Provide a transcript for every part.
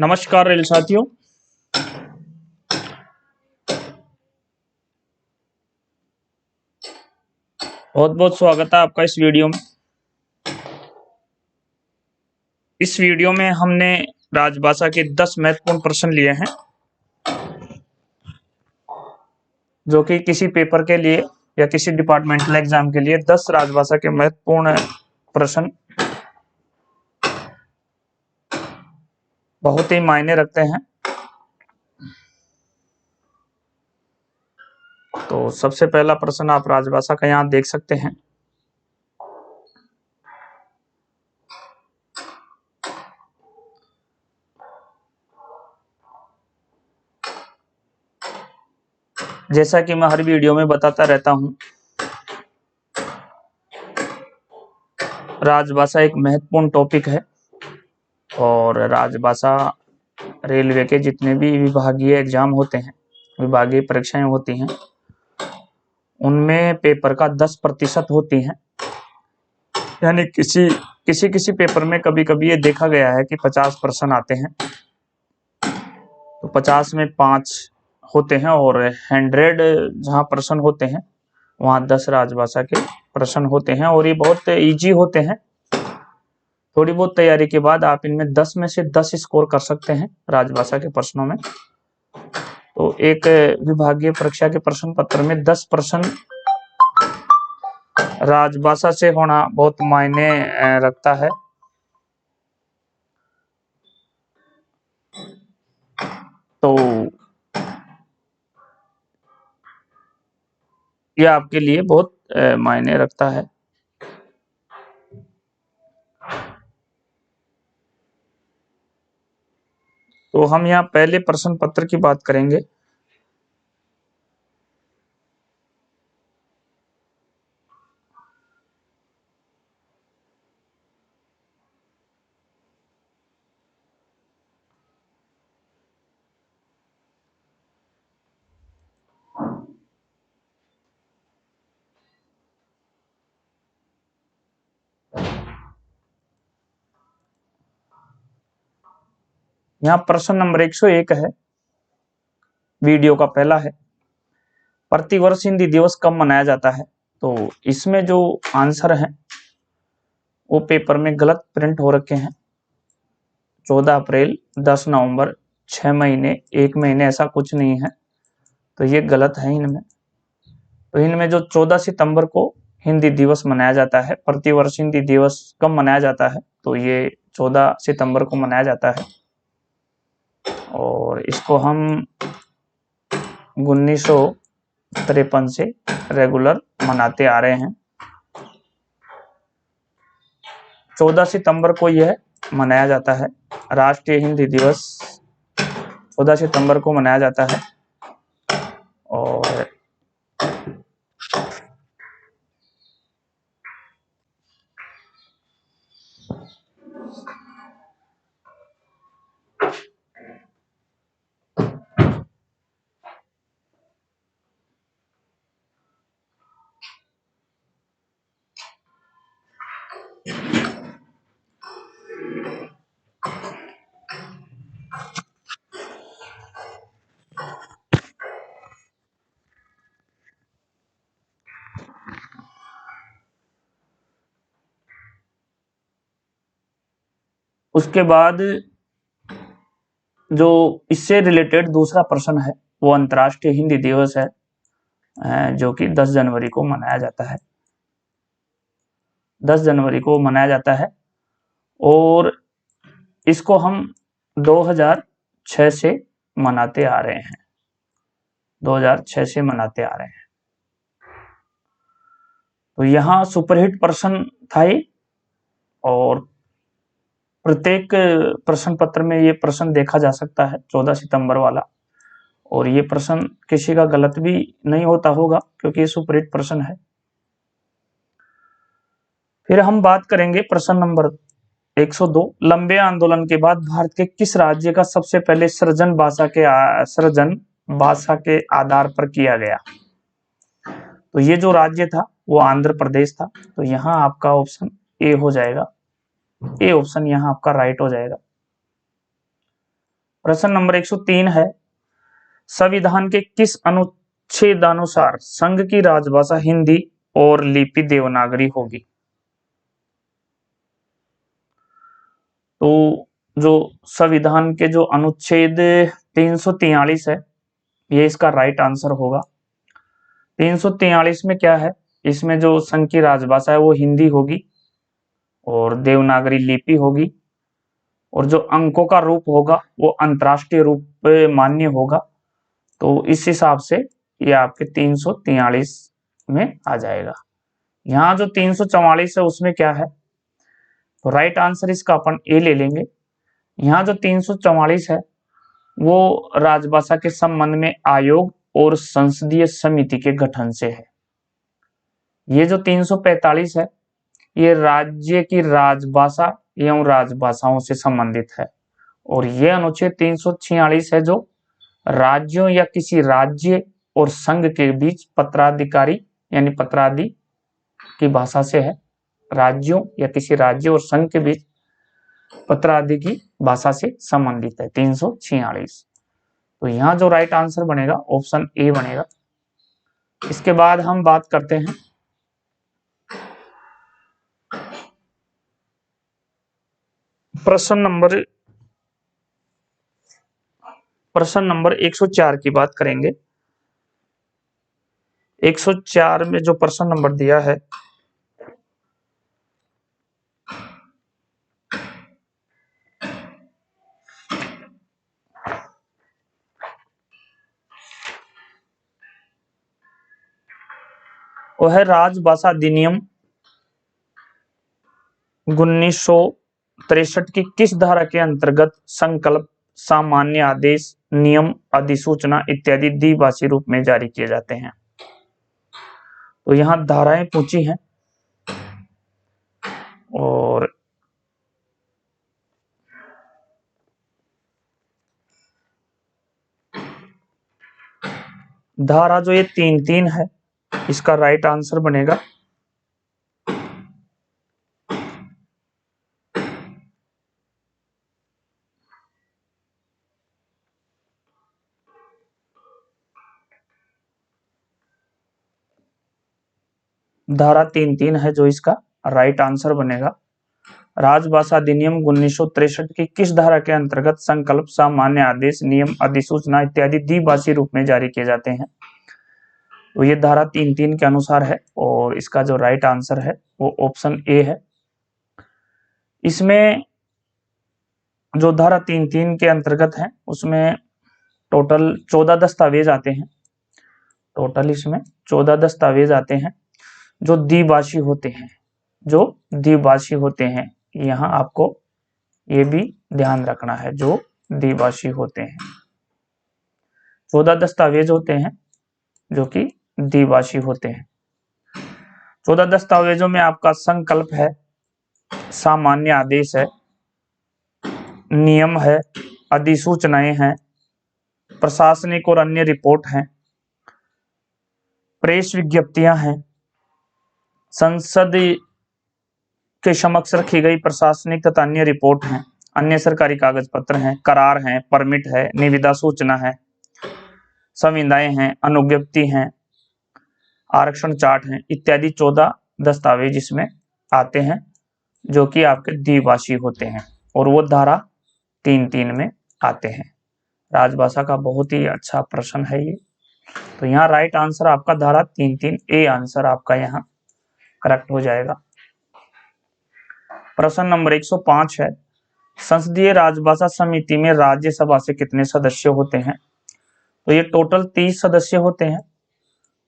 नमस्कार रेल साथियों। बहुत बहुत स्वागत है आपका इस वीडियो में। इस वीडियो में हमने राजभाषा के 10 महत्वपूर्ण प्रश्न लिए हैं जो कि किसी पेपर के लिए या किसी डिपार्टमेंटल एग्जाम के लिए 10 राजभाषा के महत्वपूर्ण प्रश्न बहुत ही मायने रखते हैं। तो सबसे पहला प्रश्न आप राजभाषा का यहाँ देख सकते हैं। जैसा कि मैं हर वीडियो में बताता रहता हूं, राजभाषा एक महत्वपूर्ण टॉपिक है और राजभाषा रेलवे के जितने भी विभागीय एग्जाम होते हैं, विभागीय परीक्षाएं होती हैं, उनमें पेपर का 10% होती हैं। यानी किसी पेपर में कभी कभी ये देखा गया है कि 50 प्रश्न आते हैं, तो 50 में 5 होते हैं और 100 जहाँ प्रश्न होते हैं वहाँ 10 राजभाषा के प्रश्न होते हैं और ये बहुत इजी होते हैं। थोड़ी बहुत तैयारी के बाद आप इनमें 10 में से 10 स्कोर कर सकते हैं राजभाषा के प्रश्नों में। तो एक विभागीय परीक्षा के प्रश्न पत्र में 10 प्रश्न राजभाषा से होना बहुत मायने रखता है। तो यह आपके लिए बहुत मायने रखता है। तो हम यहाँ पहले प्रश्न पत्र की बात करेंगे। यहाँ प्रश्न नंबर 101 है, वीडियो का पहला है। प्रतिवर्ष हिंदी दिवस कब मनाया जाता है? तो इसमें जो आंसर है वो पेपर में गलत प्रिंट हो रखे हैं। 14 अप्रैल, 10 नवंबर, 6 महीने, 1 महीने, ऐसा कुछ नहीं है। तो ये गलत है इनमें। तो इनमें जो 14 सितंबर को हिंदी दिवस मनाया जाता है, प्रतिवर्ष हिंदी दिवस कब मनाया जाता है? तो ये 14 सितंबर को मनाया जाता है और इसको हम 1953 से रेगुलर मनाते आ रहे हैं। 14 सितंबर को यह मनाया जाता है। राष्ट्रीय हिंदी दिवस 14 सितंबर को मनाया जाता है और उसके बाद जो इससे रिलेटेड दूसरा प्रश्न है वो अंतर्राष्ट्रीय हिंदी दिवस है, जो कि 10 जनवरी को मनाया जाता है। 10 जनवरी को मनाया जाता है और इसको हम 2006 से मनाते आ रहे हैं। 2006 से मनाते आ रहे हैं। तो यहाँ सुपरहिट प्रश्न था ये और प्रत्येक प्रश्न पत्र में ये प्रश्न देखा जा सकता है, 14 सितंबर वाला। और ये प्रश्न किसी का गलत भी नहीं होता होगा क्योंकि ये सुपरहिट प्रश्न है। फिर हम बात करेंगे प्रश्न नंबर 102। लंबे आंदोलन के बाद भारत के किस राज्य का सबसे पहले सृजन भाषा के आधार पर किया गया? तो ये जो राज्य था वो आंध्र प्रदेश था। तो यहाँ आपका ऑप्शन ए हो जाएगा। ए ऑप्शन यहाँ आपका राइट हो जाएगा। प्रश्न नंबर 103 है, संविधान के किस अनुच्छेदानुसार संघ की राजभाषा हिंदी और लिपि देवनागरी होगी? तो जो संविधान के जो अनुच्छेद 343 है, ये इसका राइट आंसर होगा। 343 में क्या है, इसमें जो संघ की राजभाषा है वो हिंदी होगी और देवनागरी लिपि होगी, और जो अंकों का रूप होगा वो अंतर्राष्ट्रीय रूप मान्य होगा। तो इस हिसाब से ये आपके 343 में आ जाएगा। यहाँ जो 344 है उसमें क्या है, तो राइट आंसर इसका अपन ए ले लेंगे। यहाँ जो 344 है वो राजभाषा के संबंध में आयोग और संसदीय समिति के गठन से है। ये जो 345 है ये राज्य की राजभाषा एवं राजभाषाओं से संबंधित है, और यह अनुच्छेद 346 है जो राज्यों या किसी राज्य और संघ के बीच पत्राधिकारी यानी पत्रादि की भाषा से है। राज्यों या किसी राज्य और संघ के बीच पत्रादि की भाषा से संबंधित है 346। तो यहाँ जो राइट आंसर बनेगा ऑप्शन ए बनेगा। इसके बाद हम बात करते हैं प्रश्न नंबर 104 की बात करेंगे। 104 में जो प्रश्न नंबर दिया है, वह है राजभाषा अधिनियम 1963 की किस धारा के अंतर्गत संकल्प, सामान्य आदेश, नियम, अधिसूचना इत्यादि द्विभाषी रूप में जारी किए जाते हैं? तो यहाँ धाराएं पूछी हैं और धारा जो ये 3-3 है इसका राइट आंसर बनेगा। धारा 3-3 है जो इसका राइट आंसर बनेगा। राजभाषा अधिनियम 1963 की किस धारा के अंतर्गत संकल्प, सामान्य आदेश, नियम, अधिसूचना इत्यादि द्विभाषी रूप में जारी किए जाते हैं? तो ये धारा 3-3 के अनुसार है और इसका जो राइट आंसर है वो ऑप्शन ए है। इसमें जो धारा 3-3 के अंतर्गत है उसमें टोटल 14 दस्तावेज आते हैं। टोटल इसमें 14 दस्तावेज आते हैं जो द्विभाषी होते हैं, यहाँ आपको ये भी ध्यान रखना है, जो द्विभाषी होते हैं। 14 दस्तावेज होते हैं जो कि द्विभाषी होते हैं। 14 दस्तावेजों में आपका संकल्प है, सामान्य आदेश है, नियम है, अधिसूचनाएं हैं, प्रशासनिक और अन्य रिपोर्ट हैं, प्रेस विज्ञप्तियां हैं, संसद के समक्ष रखी गई प्रशासनिक तथा अन्य रिपोर्ट हैं, अन्य सरकारी कागज पत्र हैं, करार हैं, परमिट है, निविदा सूचना है, संविदाएं हैं, अनुज्ञप्ति हैं, आरक्षण चार्ट हैं इत्यादि 14 दस्तावेज इसमें आते हैं जो कि आपके द्विभाषी होते हैं, और वो धारा 3-3 में आते हैं। राजभाषा का बहुत ही अच्छा प्रश्न है ये। तो यहाँ राइट आंसर आपका धारा 3-3 ए आंसर आपका यहाँ करेक्ट हो जाएगा। प्रश्न नंबर 105 है, संसदीय राजभाषा समिति में राज्यसभा से कितने सदस्य होते हैं? तो ये टोटल 30 सदस्य होते हैं,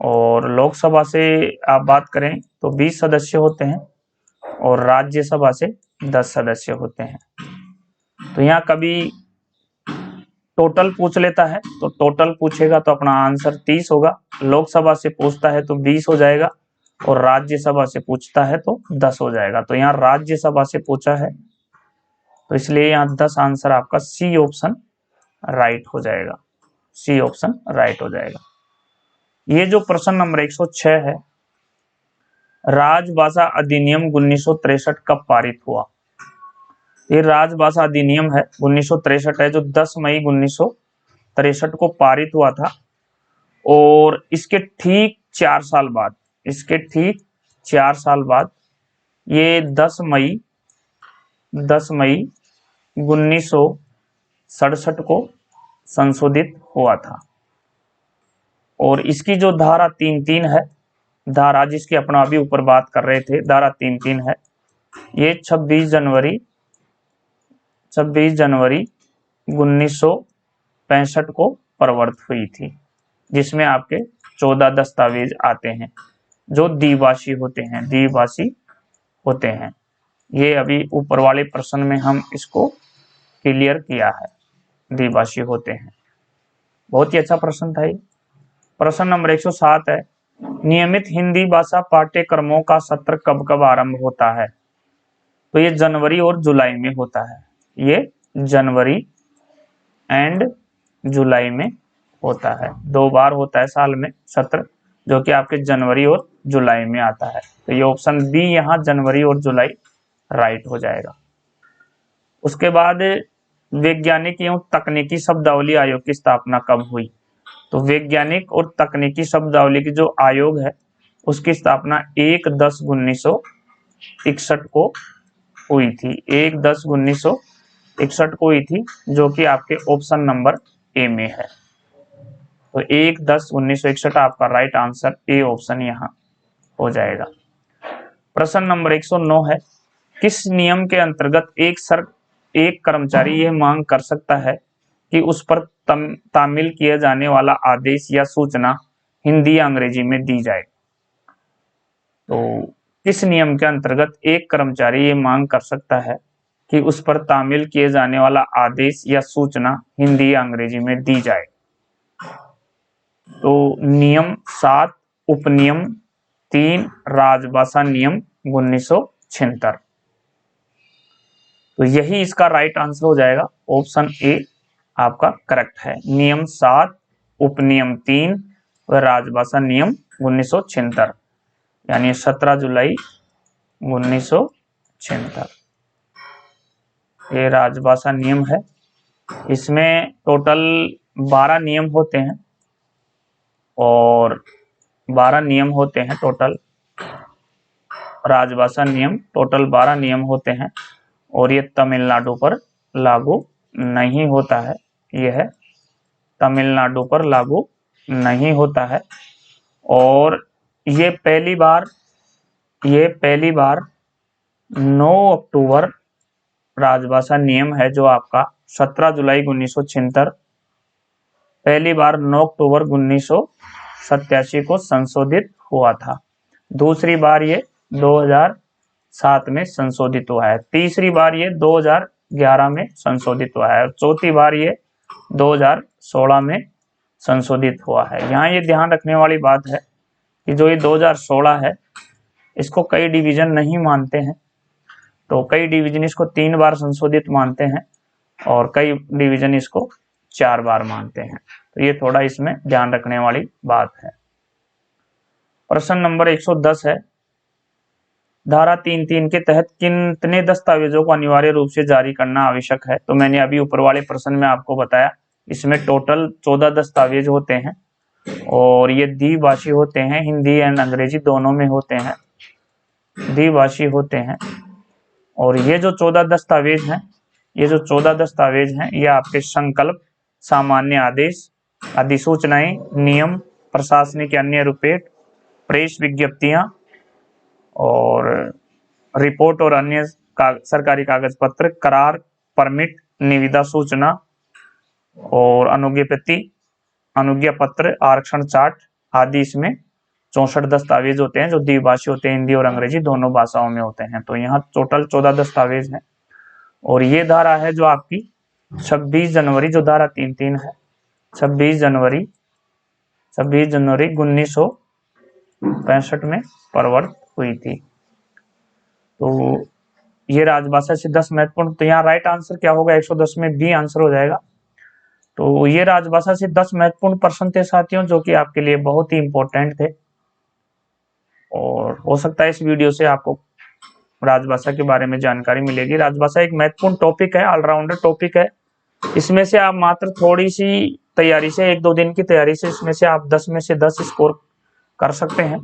और लोकसभा से आप बात करें तो 20 सदस्य होते हैं, और राज्यसभा से 10 सदस्य होते हैं। तो यहाँ कभी टोटल पूछ लेता है तो टोटल पूछेगा तो अपना आंसर 30 होगा, लोकसभा से पूछता है तो 20 हो जाएगा, और राज्यसभा से पूछता है तो 10 हो जाएगा। तो यहाँ राज्यसभा से पूछा है तो इसलिए यहाँ 10 आंसर आपका सी ऑप्शन राइट हो जाएगा। सी ऑप्शन राइट हो जाएगा। ये जो प्रश्न नंबर 106 है, राजभाषा अधिनियम 1963 कब पारित हुआ? ये राजभाषा अधिनियम है 1963 है, जो 10 मई 1963 को पारित हुआ था। और इसके ठीक 4 साल बाद, ये 10 मई 1967 को संशोधित हुआ था। और इसकी जो धारा 3(3) है, धारा जिसकी अपना अभी ऊपर बात कर रहे थे, धारा 3(3) है, ये 26 जनवरी 1965 को प्रवर्तित हुई थी, जिसमें आपके 14 दस्तावेज आते हैं जो द्विभाषी होते हैं। ये अभी ऊपर वाले प्रश्न में हम इसको क्लियर किया है, द्विभाषी होते हैं। बहुत ही अच्छा प्रश्न था ये। प्रश्न नंबर 107 है, नियमित हिंदी भाषा पाठ्यक्रमों का सत्र कब कब आरंभ होता है? तो ये जनवरी और जुलाई में होता है। ये जनवरी एंड जुलाई में होता है। 2 बार होता है साल में सत्र, जो कि आपके जनवरी और जुलाई में आता है। तो ये ऑप्शन बी यहाँ जनवरी और जुलाई राइट हो जाएगा। उसके बाद वैज्ञानिक एवं तकनीकी शब्दावली आयोग की स्थापना कब हुई? तो वैज्ञानिक और तकनीकी शब्दावली की जो आयोग है उसकी स्थापना 1/10/1961 को हुई थी। 1/10/1961 को हुई थी, जो कि आपके ऑप्शन नंबर ए में है। तो 1/10/1961 आपका राइट आंसर ए ऑप्शन यहाँ हो जाएगा। प्रश्न नंबर 109 है, किस नियम के अंतर्गत एक कर्मचारी यह मांग कर सकता है कि उस पर तामील किया जाने वाला आदेश या सूचना हिंदी या अंग्रेजी में दी जाए? तो किस नियम के अंतर्गत एक कर्मचारी ये मांग कर सकता है कि उस पर तामील किए जाने वाला आदेश या सूचना हिंदी या अंग्रेजी में दी जाए? तो नियम 7 उपनियम 3 राजभाषा नियम 1976। तो यही इसका राइट आंसर हो जाएगा। ऑप्शन ए आपका करेक्ट है। नियम 7 उपनियम 3 व राजभाषा नियम 1976, यानी 17 जुलाई 1976 ये राजभाषा नियम है। इसमें टोटल 12 नियम होते हैं, और 12 नियम होते हैं टोटल। राजभाषा नियम टोटल 12 नियम होते हैं, और ये तमिलनाडु पर लागू नहीं होता है। यह तमिलनाडु पर लागू नहीं होता है। और ये पहली बार 9 अक्टूबर राजभाषा नियम है, जो आपका 17 जुलाई 1976 पहली बार 9 अक्टूबर 1987 को संशोधित हुआ था। दूसरी बार ये 2007 में संशोधित हुआ है। तीसरी बार ये 2011 में संशोधित हुआ है, और चौथी बार ये 2016 में संशोधित हुआ है। यहाँ ये ध्यान रखने वाली बात है कि जो ये 2016 है, इसको कई डिवीजन नहीं मानते हैं। तो कई डिवीजन इसको 3 बार संशोधित मानते हैं, और कई डिवीजन इसको 4 बार मानते हैं। तो ये थोड़ा इसमें ध्यान रखने वाली बात है। प्रश्न नंबर 110 है, धारा 3(3) के तहत कितने दस्तावेजों को अनिवार्य रूप से जारी करना आवश्यक है? तो मैंने अभी ऊपर वाले प्रश्न में आपको बताया, इसमें टोटल 14 दस्तावेज होते हैं, और ये द्विभाषी होते हैं, हिंदी एंड अंग्रेजी दोनों में होते हैं, द्विभाषी होते हैं। और ये जो 14 दस्तावेज हैं, ये आपके संकल्प, सामान्य आदेश, अधिसूचनाएं, नियम, प्रशासनिक अन्य रिपोर्ट, प्रेस विज्ञप्तियां, और रिपोर्ट और अन्य सरकारी कागज पत्र, करार, परमिट, निविदा सूचना, और अनुज्ञा पत्र, आरक्षण चार्ट आदि इसमें 64 दस्तावेज होते हैं, जो द्विभाषी होते हैं, हिंदी और अंग्रेजी दोनों भाषाओं में होते हैं। तो यहाँ टोटल 14 दस्तावेज हैं। और ये धारा है जो आपकी 26 जनवरी, जो धारा 3(3) है, 26 जनवरी 1965 में प्रवर्तित हुई थी। तो ये राजभाषा से 10 महत्वपूर्ण, तो यहाँ राइट आंसर क्या होगा? 110 में बी आंसर हो जाएगा। तो ये राजभाषा से 10 महत्वपूर्ण प्रश्न थे साथियों, जो कि आपके लिए बहुत ही इंपॉर्टेंट थे। और हो सकता है इस वीडियो से आपको राजभाषा के बारे में जानकारी मिलेगी। राजभाषा एक महत्वपूर्ण टॉपिक है, ऑलराउंडर टॉपिक है। इसमें से आप मात्र थोड़ी सी तैयारी से, 1-2 दिन की तैयारी से, इसमें से आप 10 में से 10 स्कोर कर सकते हैं,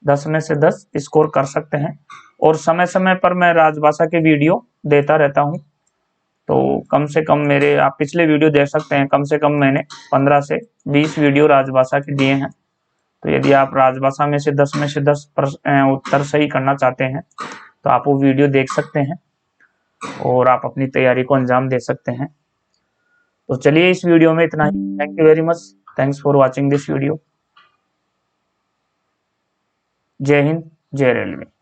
10 में से 10 स्कोर कर सकते हैं। और समय समय पर मैं राजभाषा के वीडियो देता रहता हूं, तो कम से कम मेरे, आप पिछले वीडियो देख सकते हैं, कम से कम मैंने 15 से 20 वीडियो राजभाषा के दिए हैं। तो यदि आप राजभाषा में से 10 में से 10 उत्तर सही करना चाहते हैं तो आप वो वीडियो देख सकते हैं और आप अपनी तैयारी को अंजाम दे सकते हैं। तो चलिए, इस वीडियो में इतना ही। Thank you very much. Thanks for watching this video. जय हिंद, जय रेलवे।